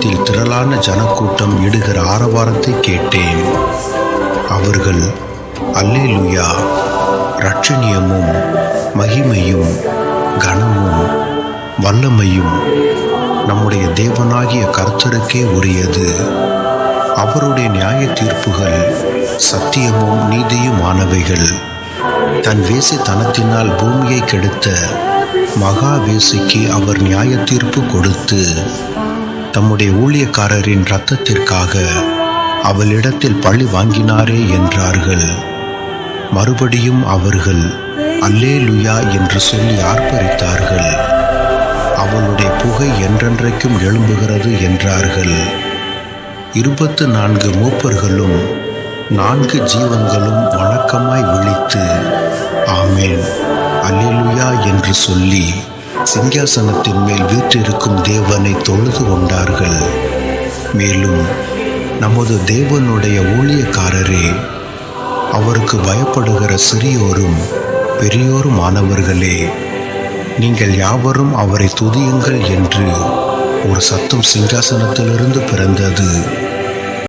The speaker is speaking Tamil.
ஆலயத்தில் திரளான ஜனக்கூட்டம் இடுகிற ஆரவாரத்தை கேட்டேன். அவர்கள் அல்லேலூயா, இரட்சணியமும் மகிமையும் கனமும் வல்லமையும் நம்முடைய தேவனாகிய கர்த்தருக்கே உரியது. அவருடைய நியாய தீர்ப்புகள் சத்தியமும் நீதியுமானவைகள். தன் வேசித்தனத்தினால் பூமியை கெடுத்த மகா வேசிக்கு அவர் நியாய தீர்ப்பு கொடுத்து தம்முடைய ஊழியக்காரரின் இரத்தத்திற்காக அவளிடத்தில் பழி வாங்கினாரே என்றார்கள். மறுபடியும் அவர்கள் அல்லேலூயா என்று சொல்லி ஆர்ப்பரித்தார்கள். அவளுடைய புகை என்றென்றைக்கும் எழும்புகிறது என்றார்கள். 24 மூப்பர்களும் 4 ஜீவன்களும் வணக்கமாய் விழித்து ஆமேன் அல்லேலூயா என்று சொல்லி சிங்காசனத்தின் மேல் வீற்றிருக்கும் தேவனை தொழுது கொண்டார்கள். மேலும் நமது தேவனுடைய ஊழியக்காரரே, அவருக்கு பயப்படுகிற சிறியோரும் பெரியோருமானவர்களே, நீங்கள் யாவரும் அவரை துதியுங்கள் என்று ஒரு சத்தம் சிங்காசனத்திலிருந்து பிறந்தது.